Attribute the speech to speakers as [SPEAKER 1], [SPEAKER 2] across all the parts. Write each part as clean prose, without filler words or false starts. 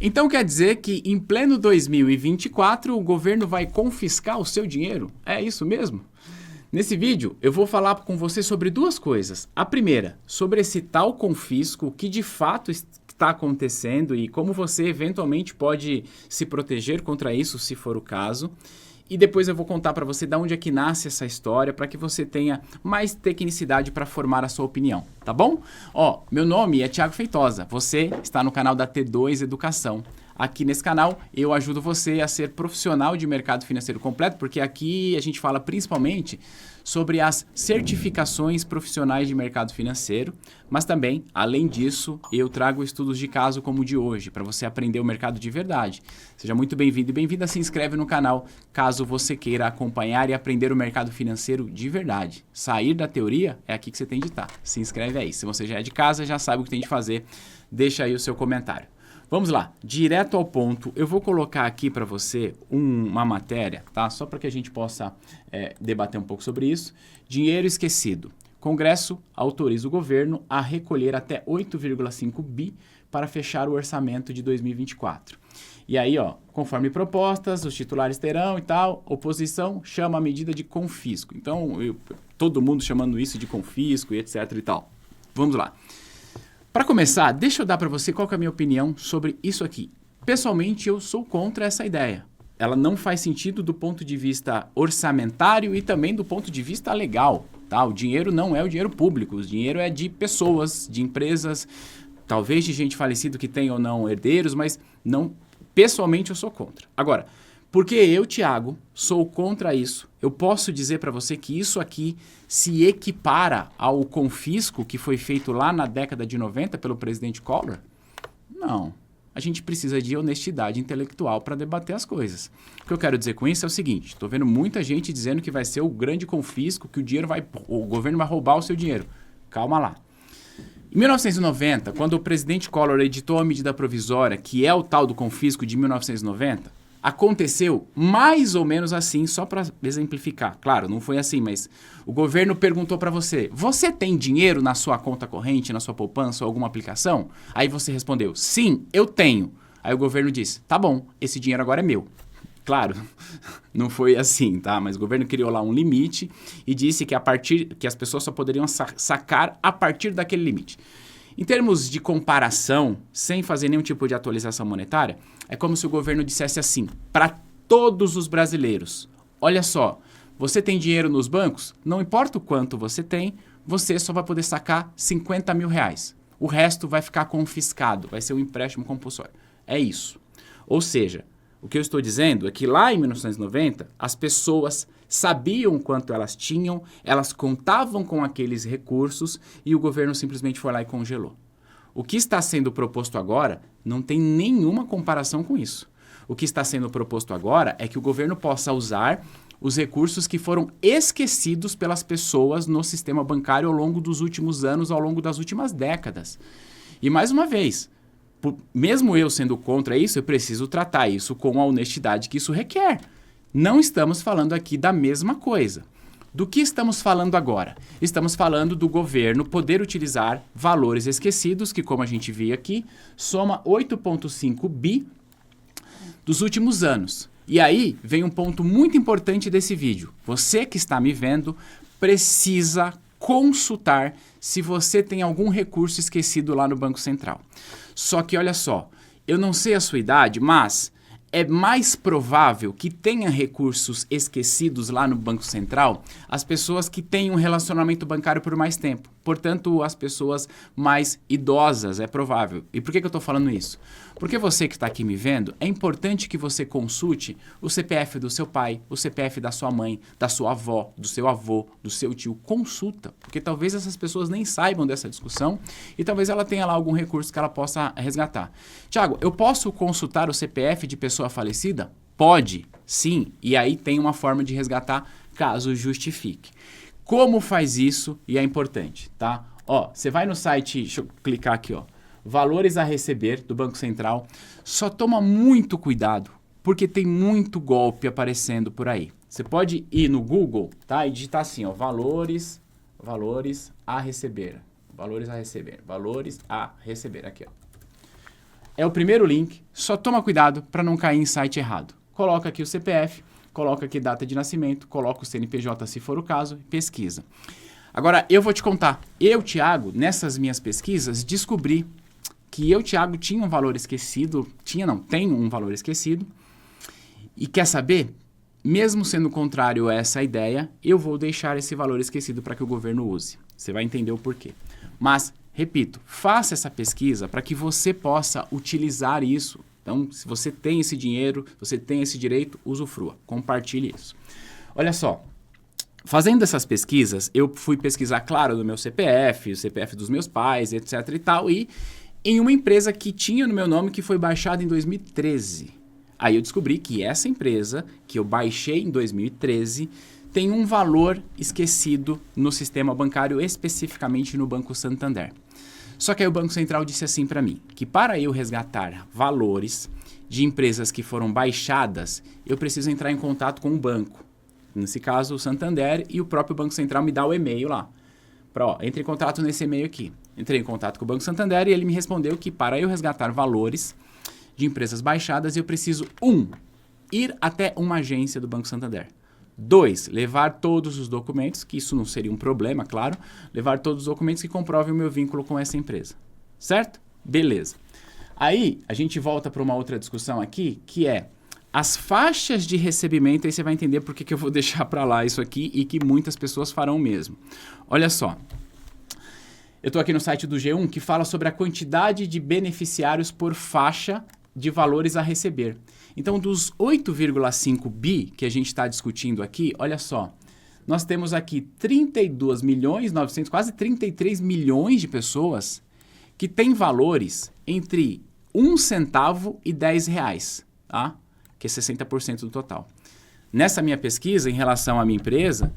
[SPEAKER 1] Então quer dizer que em pleno 2024 o governo vai confiscar o seu dinheiro? É isso mesmo? Nesse vídeo eu vou falar com você sobre duas coisas. A primeira, sobre esse tal confisco, o que de fato está acontecendo e como você eventualmente pode se proteger contra isso, se for o caso. E depois eu vou contar para você de onde é que nasce essa história, para que você tenha mais tecnicidade para formar a sua opinião, tá bom? Ó, meu nome é Thiago Feitosa, você está no canal da T2 Educação. Aqui nesse canal eu ajudo você a ser profissional de mercado financeiro completo, porque aqui a gente fala principalmente sobre as certificações profissionais de mercado financeiro, mas também, além disso, eu trago estudos de caso como o de hoje, para você aprender o mercado de verdade. Seja muito bem-vindo e bem-vinda, se inscreve no canal caso você queira acompanhar e aprender o mercado financeiro de verdade. Sair da teoria é aqui que você tem de estar. Se inscreve aí. Se você já é de casa, já sabe o que tem de fazer, deixa aí o seu comentário. Vamos lá, direto ao ponto, eu vou colocar aqui para você uma matéria, tá? Só para que a gente possa debater um pouco sobre isso. Dinheiro esquecido. Congresso autoriza o governo a recolher até 8,5 bi para fechar o orçamento de 2024. E aí, ó, conforme propostas, os titulares terão e tal, oposição chama a medida de confisco. Então, todo mundo chamando isso de confisco e etc e tal. Vamos lá. Para começar, deixa eu dar para você qual que é a minha opinião sobre isso aqui. Pessoalmente, eu sou contra essa ideia. Ela não faz sentido do ponto de vista orçamentário e também do ponto de vista legal, tá? O dinheiro não é o dinheiro público, o dinheiro é de pessoas, de empresas, talvez de gente falecida que tem ou não herdeiros, mas não, pessoalmente eu sou contra. Agora, porque eu, Thiago, sou contra isso, eu posso dizer para você que isso aqui se equipara ao confisco que foi feito lá na década de 90 pelo presidente Collor? Não. A gente precisa de honestidade intelectual para debater as coisas. O que eu quero dizer com isso é o seguinte, estou vendo muita gente dizendo que vai ser o grande confisco, que o governo vai roubar o seu dinheiro. Calma lá. Em 1990, quando o presidente Collor editou a medida provisória, que é o tal do confisco de 1990, aconteceu mais ou menos assim, só para exemplificar. Claro, não foi assim, mas o governo perguntou para você, você tem dinheiro na sua conta corrente, na sua poupança ou alguma aplicação? Aí você respondeu, sim, eu tenho. Aí o governo disse, tá bom, esse dinheiro agora é meu. Claro, não foi assim, tá? Mas o governo criou lá um limite e disse que as pessoas só poderiam sacar a partir daquele limite. Em termos de comparação, sem fazer nenhum tipo de atualização monetária, é como se o governo dissesse assim, para todos os brasileiros, olha só, você tem dinheiro nos bancos? Não importa o quanto você tem, você só vai poder sacar 50 mil reais. O resto vai ficar confiscado, vai ser um empréstimo compulsório. É isso. Ou seja, o que eu estou dizendo é que lá em 1990, as pessoas sabiam quanto elas tinham, elas contavam com aqueles recursos e o governo simplesmente foi lá e congelou. O que está sendo proposto agora não tem nenhuma comparação com isso. O que está sendo proposto agora é que o governo possa usar os recursos que foram esquecidos pelas pessoas no sistema bancário ao longo dos últimos anos, ao longo das últimas décadas. E mais uma vez, mesmo eu sendo contra isso, eu preciso tratar isso com a honestidade que isso requer. Não estamos falando aqui da mesma coisa. Do que estamos falando agora? Estamos falando do governo poder utilizar valores esquecidos, que como a gente viu aqui, soma 8,5 bi dos últimos anos. E aí vem um ponto muito importante desse vídeo. Você que está me vendo precisa consultar se você tem algum recurso esquecido lá no Banco Central. Só que olha só, eu não sei a sua idade, mas é mais provável que tenha recursos esquecidos lá no Banco Central as pessoas que têm um relacionamento bancário por mais tempo. Portanto, as pessoas mais idosas, é provável. E por que eu estou falando isso? Porque você que está aqui me vendo, é importante que você consulte o CPF do seu pai, o CPF da sua mãe, da sua avó, do seu avô, do seu tio. Consulta, porque talvez essas pessoas nem saibam dessa discussão e talvez ela tenha lá algum recurso que ela possa resgatar. Tiago, eu posso consultar o CPF de pessoa falecida? Pode, sim. E aí tem uma forma de resgatar caso justifique. Como faz isso? E é importante, tá? Ó, você vai no site, deixa eu clicar aqui, ó. Valores a receber do Banco Central. Só toma muito cuidado, porque tem muito golpe aparecendo por aí. Você pode ir no Google, tá? E digitar assim, ó, valores a receber. Valores a receber. Valores a receber, aqui, ó. é o primeiro link, só toma cuidado para não cair em site errado. Coloca aqui o CPF, coloca aqui data de nascimento, coloca o CNPJ se for o caso, pesquisa. Agora, eu vou te contar, eu, Thiago, nessas minhas pesquisas, descobri que eu, Thiago, tinha um valor esquecido, tenho um valor esquecido, e quer saber? Mesmo sendo contrário a essa ideia, eu vou deixar esse valor esquecido para que o governo use. Você vai entender o porquê. Mas, repito, faça essa pesquisa para que você possa utilizar isso. Então, se você tem esse dinheiro, você tem esse direito, usufrua. Compartilhe isso. Olha só, fazendo essas pesquisas, eu fui pesquisar, claro, do meu CPF, o CPF dos meus pais, etc e tal, e em uma empresa que tinha no meu nome que foi baixada em 2013. Aí eu descobri que essa empresa, que eu baixei em 2013, tem um valor esquecido no sistema bancário, especificamente no Banco Santander. Só que aí o Banco Central disse assim para mim, que para eu resgatar valores de empresas que foram baixadas, eu preciso entrar em contato com o banco. Nesse caso, o Santander, e o próprio Banco Central me dá o e-mail lá. Entre em contato nesse e-mail aqui. Entrei em contato com o Banco Santander e ele me respondeu que para eu resgatar valores de empresas baixadas, eu preciso 1. Ir até uma agência do Banco Santander. 2. Levar todos os documentos, que isso não seria um problema, claro, levar todos os documentos que comprovem o meu vínculo com essa empresa. Certo? Beleza. Aí, a gente volta para uma outra discussão aqui, que é as faixas de recebimento, aí você vai entender por que eu vou deixar para lá isso aqui e que muitas pessoas farão mesmo. Olha só. Eu estou aqui no site do G1 que fala sobre a quantidade de beneficiários por faixa de valores a receber. Então, dos 8,5 bi que a gente está discutindo aqui, olha só, nós temos aqui 32 milhões, 900, quase 33 milhões de pessoas que têm valores entre 1 centavo e 10 reais, tá? Que é 60% do total. Nessa minha pesquisa, em relação à minha empresa,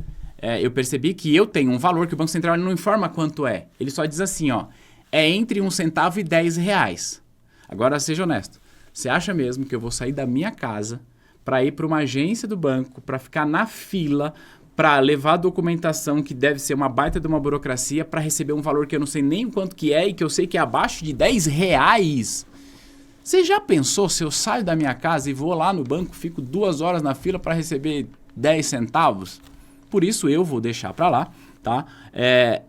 [SPEAKER 1] eu percebi que eu tenho um valor que o Banco Central não informa quanto é. Ele só diz assim, ó, é entre 1 centavo e 10 reais. Agora, seja honesto. Você acha mesmo que eu vou sair da minha casa para ir para uma agência do banco, para ficar na fila, para levar a documentação que deve ser uma baita de uma burocracia para receber um valor que eu não sei nem quanto que é e que eu sei que é abaixo de 10 reais? Você já pensou se eu saio da minha casa e vou lá no banco, fico 2 horas na fila para receber 10 centavos? Por isso eu vou deixar para lá, tá?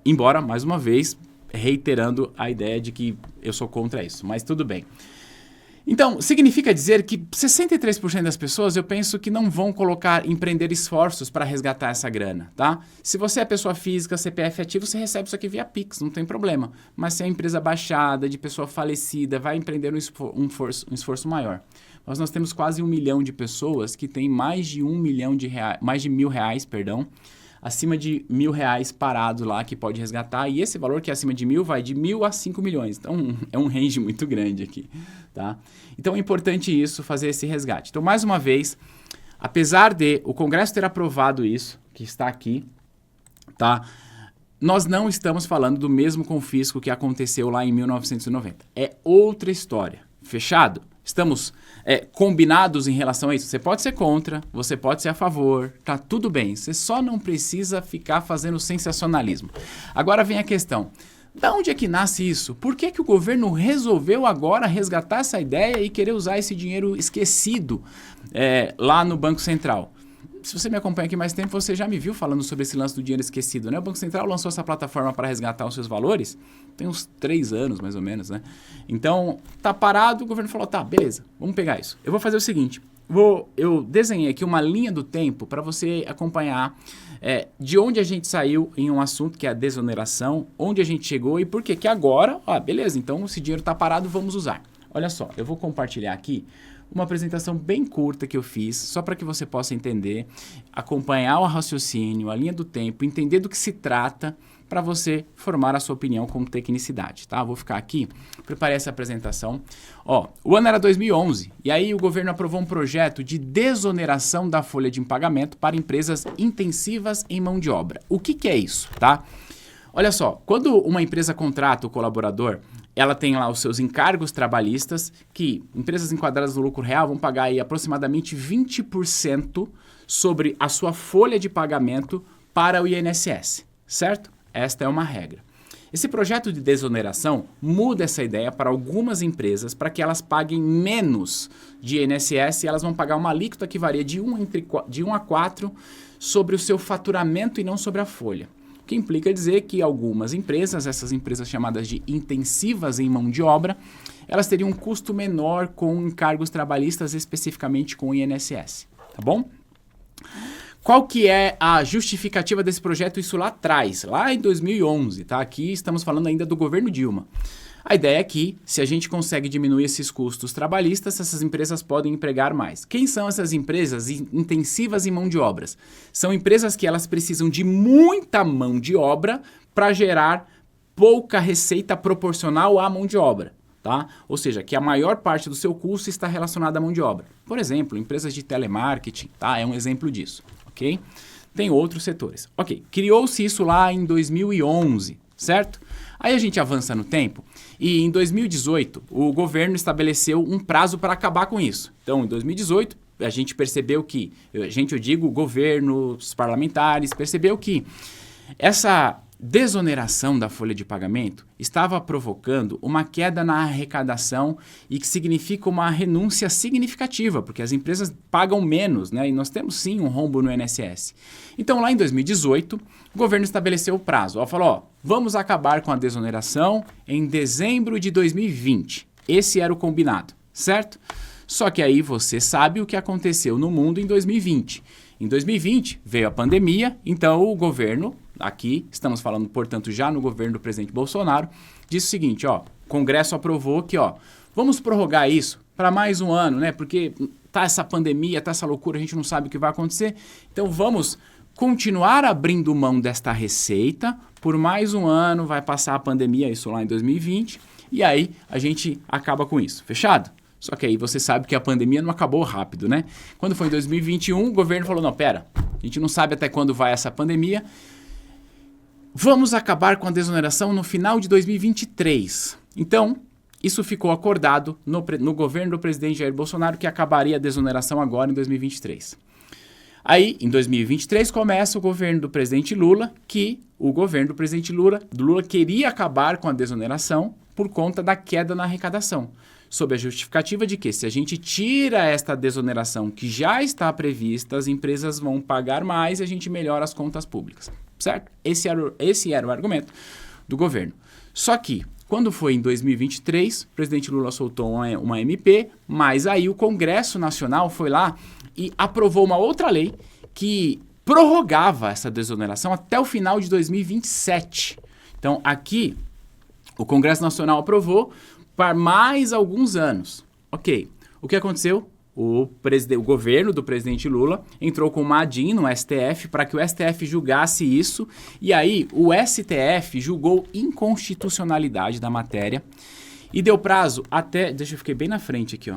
[SPEAKER 1] Embora, mais uma vez, reiterando a ideia de que eu sou contra isso, mas tudo bem. Então, significa dizer que 63% das pessoas, eu penso que não vão empreender esforços para resgatar essa grana, tá? Se você é pessoa física, CPF ativo, você recebe isso aqui via Pix, não tem problema. Mas se é empresa baixada, de pessoa falecida, vai empreender um esforço maior. Nós temos quase 1 milhão de pessoas que têm mais de R$1.000, perdão, acima de R$1.000 parado lá que pode resgatar, e esse valor que é acima de 1.000 vai de 1.000 a 5 milhões. Então, é um range muito grande aqui, tá? Então, é importante isso, fazer esse resgate. Então, mais uma vez, apesar de o Congresso ter aprovado isso, que está aqui, tá? Nós não estamos falando do mesmo confisco que aconteceu lá em 1990. É outra história. Fechado? Estamos combinados em relação a isso? Você pode ser contra, você pode ser a favor, tá tudo bem. Você só não precisa ficar fazendo sensacionalismo. Agora vem a questão. Da onde é que nasce isso? Por que o governo resolveu agora resgatar essa ideia e querer usar esse dinheiro esquecido lá no Banco Central? Se você me acompanha aqui mais tempo, você já me viu falando sobre esse lance do dinheiro esquecido, né? O Banco Central lançou essa plataforma para resgatar os seus valores, tem uns 3 anos mais ou menos, né? Então, tá parado, o governo falou, tá, beleza, vamos pegar isso. Eu vou fazer o seguinte, eu desenhei aqui uma linha do tempo para você acompanhar de onde a gente saiu em um assunto que é a desoneração, onde a gente chegou e por que que agora, beleza, então esse dinheiro tá parado, vamos usar. Olha só, eu vou compartilhar aqui uma apresentação bem curta que eu fiz, só para que você possa entender, acompanhar o raciocínio, a linha do tempo, entender do que se trata, para você formar a sua opinião com tecnicidade, tá? Vou ficar aqui, preparei essa apresentação. O ano era 2011, e aí o governo aprovou um projeto de desoneração da folha de pagamento para empresas intensivas em mão de obra. O que é isso, tá? Olha só, quando uma empresa contrata o colaborador, ela tem lá os seus encargos trabalhistas, que empresas enquadradas no lucro real vão pagar aí aproximadamente 20% sobre a sua folha de pagamento para o INSS, certo? Esta é uma regra. Esse projeto de desoneração muda essa ideia para algumas empresas para que elas paguem menos de INSS e elas vão pagar uma alíquota que varia de 1 a 4 sobre o seu faturamento e não sobre a folha. O que implica dizer que algumas empresas, essas empresas chamadas de intensivas em mão de obra, elas teriam um custo menor com encargos trabalhistas, especificamente com o INSS, tá bom? Qual que é a justificativa desse projeto? Isso lá atrás, lá em 2011, tá? Aqui estamos falando ainda do governo Dilma. A ideia é que, se a gente consegue diminuir esses custos trabalhistas, essas empresas podem empregar mais. Quem são essas empresas intensivas em mão de obras? São empresas que elas precisam de muita mão de obra para gerar pouca receita proporcional à mão de obra. Tá? Ou seja, que a maior parte do seu custo está relacionada à mão de obra. Por exemplo, empresas de telemarketing, tá? É um exemplo disso. Okay? Tem outros setores. Ok, criou-se isso lá em 2011, certo? Aí a gente avança no tempo e em 2018 o governo estabeleceu um prazo para acabar com isso. Então, em 2018, a gente percebeu que, eu digo o governo, os parlamentares, percebeu que essa desoneração da folha de pagamento estava provocando uma queda na arrecadação e que significa uma renúncia significativa, porque as empresas pagam menos, né? E nós temos sim um rombo no INSS. Então, lá em 2018, o governo estabeleceu o prazo. Falou, vamos acabar com a desoneração em dezembro de 2020. Esse era o combinado, certo? Só que aí você sabe o que aconteceu no mundo em 2020. Em 2020 veio a pandemia, então o governo, aqui estamos falando, portanto, já no governo do presidente Bolsonaro, disse o seguinte, o Congresso aprovou que, vamos prorrogar isso para mais um ano, né? Porque tá essa pandemia, tá essa loucura, a gente não sabe o que vai acontecer. Então vamos continuar abrindo mão desta receita por mais um ano, vai passar a pandemia, isso lá em 2020, e aí a gente acaba com isso. Fechado? Só que aí você sabe que a pandemia não acabou rápido, né? Quando foi em 2021, o governo falou, não, pera, a gente não sabe até quando vai essa pandemia, vamos acabar com a desoneração no final de 2023. Então, isso ficou acordado no governo do presidente Jair Bolsonaro que acabaria a desoneração agora em 2023. Aí, em 2023, começa o governo do presidente Lula, que o governo do presidente Lula queria acabar com a desoneração por conta da queda na arrecadação, sob a justificativa de que se a gente tira esta desoneração que já está prevista, as empresas vão pagar mais e a gente melhora as contas públicas, certo? Esse era o argumento do governo. Só que, quando foi em 2023, o presidente Lula soltou uma MP, mas aí o Congresso Nacional foi lá e aprovou uma outra lei que prorrogava essa desoneração até o final de 2027. Então, aqui, o Congresso Nacional aprovou para mais alguns anos. Ok, o que aconteceu? O governo do presidente Lula entrou com uma ADIM no STF para que o STF julgasse isso, e aí o STF julgou inconstitucionalidade da matéria e deu prazo até... Deixa eu ficar bem na frente aqui,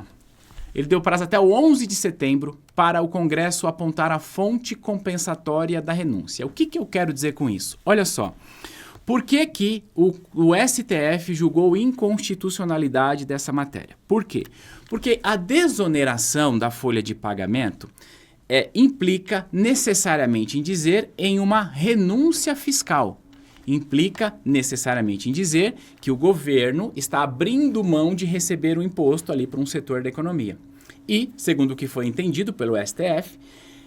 [SPEAKER 1] Ele deu prazo até o 11 de setembro para o Congresso apontar a fonte compensatória da renúncia. O que eu quero dizer com isso? Olha só. Por que o STF julgou inconstitucionalidade dessa matéria? Por quê? Porque a desoneração da folha de pagamento implica necessariamente em dizer em uma renúncia fiscal. Implica necessariamente em dizer que o governo está abrindo mão de receber o imposto ali para um setor da economia. E, segundo o que foi entendido pelo STF,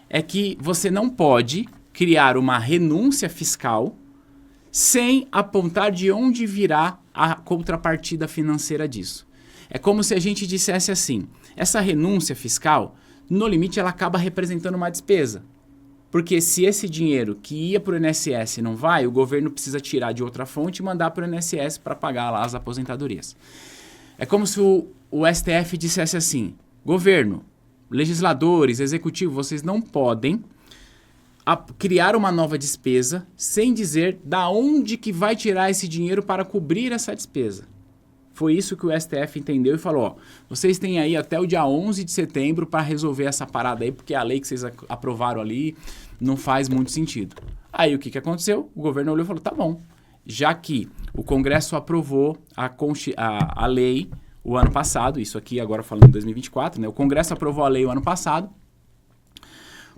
[SPEAKER 1] é que você não pode criar uma renúncia fiscal sem apontar de onde virá a contrapartida financeira disso. É como se a gente dissesse assim, essa renúncia fiscal, no limite, ela acaba representando uma despesa. Porque se esse dinheiro que ia para o INSS não vai, o governo precisa tirar de outra fonte e mandar para o INSS para pagar lá as aposentadorias. É como se o STF dissesse assim, governo, legisladores, executivo, vocês não podem criar uma nova despesa sem dizer da onde que vai tirar esse dinheiro para cobrir essa despesa. Foi isso que o STF entendeu e falou, vocês têm aí até o dia 11 de setembro para resolver essa parada aí, porque a lei que vocês aprovaram ali não faz muito sentido. Aí o que aconteceu? O governo olhou e falou, tá bom, já que o Congresso aprovou a lei o ano passado, isso aqui agora falando em 2024, né? O Congresso aprovou a lei o ano passado,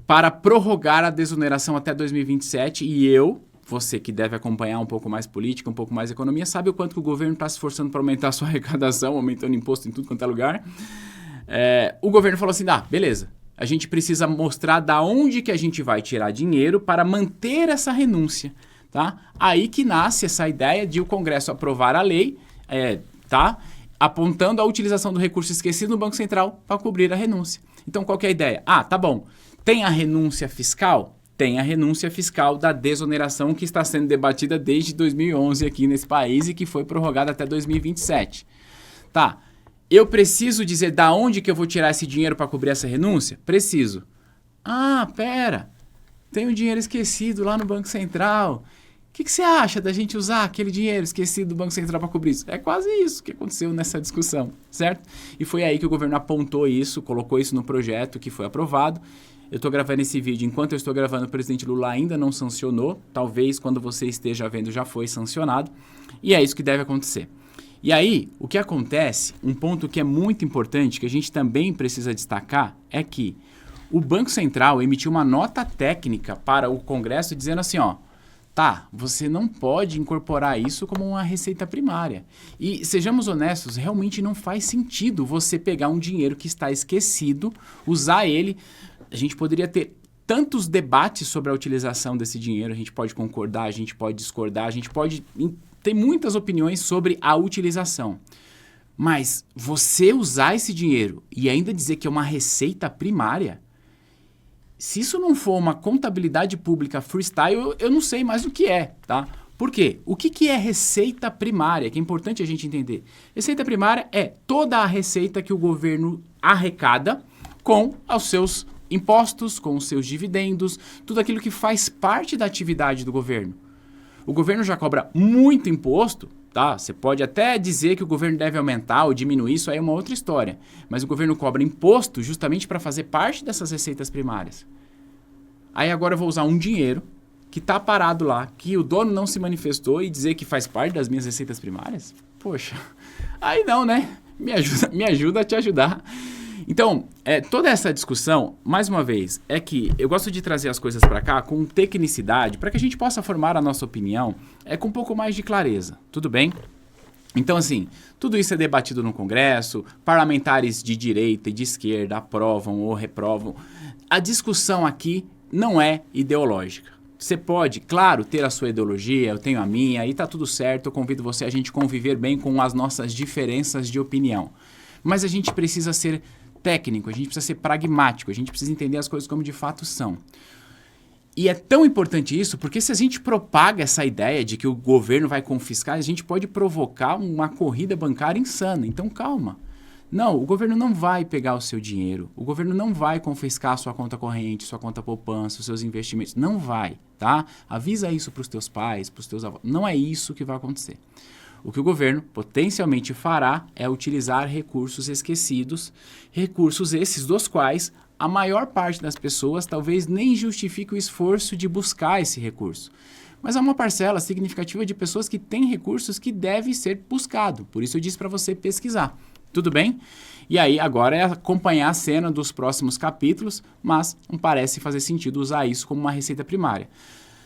[SPEAKER 1] para prorrogar a desoneração até 2027 e eu você que deve acompanhar um pouco mais política, um pouco mais economia, sabe o quanto que o governo está se esforçando para aumentar a sua arrecadação, aumentando imposto em tudo quanto é lugar. O governo falou assim, beleza, a gente precisa mostrar da onde que a gente vai tirar dinheiro para manter essa renúncia, tá? Aí que nasce essa ideia de o Congresso aprovar a lei, tá? Apontando a utilização do recurso esquecido no Banco Central para cobrir a renúncia. Então, qual que é a ideia? Tá bom, tem a renúncia fiscal? Tem a renúncia fiscal da desoneração que está sendo debatida desde 2011 aqui nesse país e que foi prorrogada até 2027. Tá, eu preciso dizer da onde que eu vou tirar esse dinheiro para cobrir essa renúncia? Preciso. Pera, tem um dinheiro esquecido lá no Banco Central. O que você acha da gente usar aquele dinheiro esquecido do Banco Central para cobrir isso? É quase isso que aconteceu nessa discussão, certo? E foi aí que o governo apontou isso, colocou isso no projeto que foi aprovado. Eu estou gravando esse vídeo, enquanto eu estou gravando, o presidente Lula ainda não sancionou. Talvez quando você esteja vendo já foi sancionado. E é isso que deve acontecer. E aí, o que acontece, um ponto que é muito importante, que a gente também precisa destacar, é que o Banco Central emitiu uma nota técnica para o Congresso dizendo assim, você não pode incorporar isso como uma receita primária. E, sejamos honestos, realmente não faz sentido você pegar um dinheiro que está esquecido, usar ele. A gente poderia ter tantos debates sobre a utilização desse dinheiro, a gente pode concordar, a gente pode discordar, a gente pode ter muitas opiniões sobre a utilização. Mas você usar esse dinheiro e ainda dizer que é uma receita primária, se isso não for uma contabilidade pública freestyle, eu não sei mais o que é, tá? Por quê? O que é receita primária? Que é importante a gente entender. Receita primária é toda a receita que o governo arrecada com os seus impostos, com os seus dividendos, tudo aquilo que faz parte da atividade do governo. O governo já cobra muito imposto, tá? Você pode até dizer que o governo deve aumentar ou diminuir, isso aí é uma outra história. Mas o governo cobra imposto justamente para fazer parte dessas receitas primárias. Aí agora eu vou usar um dinheiro que está parado lá, que o dono não se manifestou e dizer que faz parte das minhas receitas primárias? Poxa, aí não, né? Me ajuda a te ajudar. Então, toda essa discussão, mais uma vez, é que eu gosto de trazer as coisas para cá com tecnicidade, para que a gente possa formar a nossa opinião com um pouco mais de clareza, tudo bem? Então, assim, tudo isso é debatido no Congresso, parlamentares de direita e de esquerda aprovam ou reprovam. A discussão aqui não é ideológica. Você pode, claro, ter a sua ideologia, eu tenho a minha, e tá tudo certo, eu convido você a gente conviver bem com as nossas diferenças de opinião. Mas a gente precisa ser técnico, a gente precisa ser pragmático, a gente precisa entender as coisas como de fato são. E é tão importante isso, porque se a gente propaga essa ideia de que o governo vai confiscar, a gente pode provocar uma corrida bancária insana. Então, calma. Não, o governo não vai pegar o seu dinheiro, o governo não vai confiscar a sua conta corrente, sua conta poupança, os seus investimentos. Não vai, tá? Avisa isso para os teus pais, para os teus avós. Não é isso que vai acontecer. O que o governo potencialmente fará é utilizar recursos esquecidos, recursos esses dos quais a maior parte das pessoas talvez nem justifique o esforço de buscar esse recurso. Mas há uma parcela significativa de pessoas que têm recursos que devem ser buscados. Por isso eu disse para você pesquisar. Tudo bem? E aí agora é acompanhar a cena dos próximos capítulos, mas não parece fazer sentido usar isso como uma receita primária.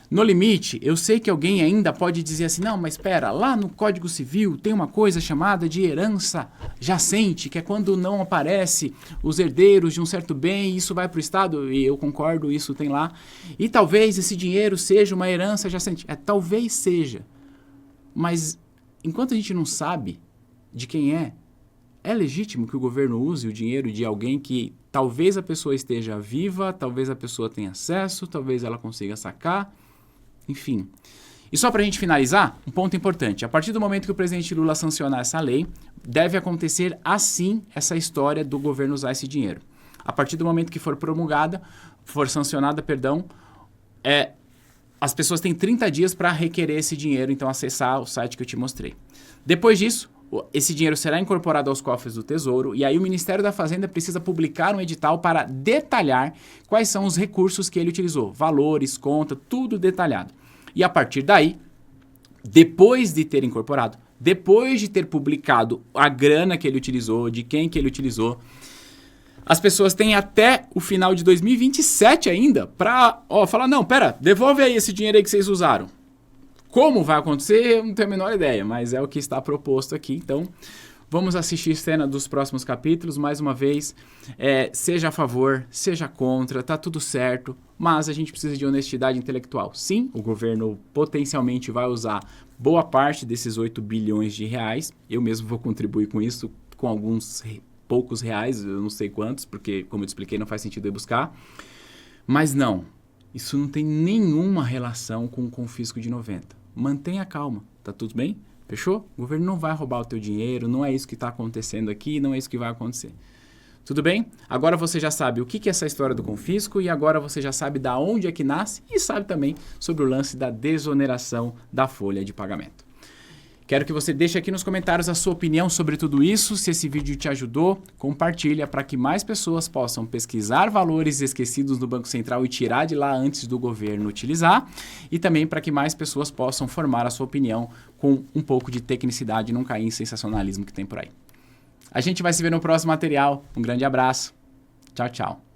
[SPEAKER 1] No limite, eu sei que alguém ainda pode dizer assim, não, mas espera, lá no Código Civil tem uma coisa chamada de herança jacente, que é quando não aparece os herdeiros de um certo bem, e isso vai para o Estado, e eu concordo, isso tem lá. E talvez esse dinheiro seja uma herança jacente. Talvez seja. Mas enquanto a gente não sabe de quem é legítimo que o governo use o dinheiro de alguém que talvez a pessoa esteja viva, talvez a pessoa tenha acesso, talvez ela consiga sacar. Enfim. E só para a gente finalizar, um ponto importante. A partir do momento que o presidente Lula sancionar essa lei, deve acontecer assim essa história do governo usar esse dinheiro. A partir do momento que for promulgada, as pessoas têm 30 dias para requerer esse dinheiro, então acessar o site que eu te mostrei. Depois disso, esse dinheiro será incorporado aos cofres do Tesouro e aí o Ministério da Fazenda precisa publicar um edital para detalhar quais são os recursos que ele utilizou, valores, conta, tudo detalhado. E a partir daí, depois de ter incorporado, depois de ter publicado a grana que ele utilizou, de quem que ele utilizou, as pessoas têm até o final de 2027 ainda para falar, não, pera, devolve aí esse dinheiro aí que vocês usaram. Como vai acontecer, eu não tenho a menor ideia, mas é o que está proposto aqui. Então, vamos assistir cena dos próximos capítulos. Mais uma vez, seja a favor, seja contra, tá tudo certo, mas a gente precisa de honestidade intelectual. Sim, o governo potencialmente vai usar boa parte desses 8 bilhões de reais. Eu mesmo vou contribuir com isso, com alguns poucos reais, eu não sei quantos, porque, como eu te expliquei, não faz sentido eu buscar. Mas não, isso não tem nenhuma relação com o confisco de 90. Mantenha calma, tá tudo bem? Fechou? O governo não vai roubar o teu dinheiro, não é isso que está acontecendo aqui, não é isso que vai acontecer. Tudo bem? Agora você já sabe o que é essa história do confisco e agora você já sabe da onde é que nasce e sabe também sobre o lance da desoneração da folha de pagamento. Quero que você deixe aqui nos comentários a sua opinião sobre tudo isso. Se esse vídeo te ajudou, compartilha para que mais pessoas possam pesquisar valores esquecidos no Banco Central e tirar de lá antes do governo utilizar. E também para que mais pessoas possam formar a sua opinião com um pouco de tecnicidade e não cair em sensacionalismo que tem por aí. A gente vai se ver no próximo material. Um grande abraço. Tchau, tchau.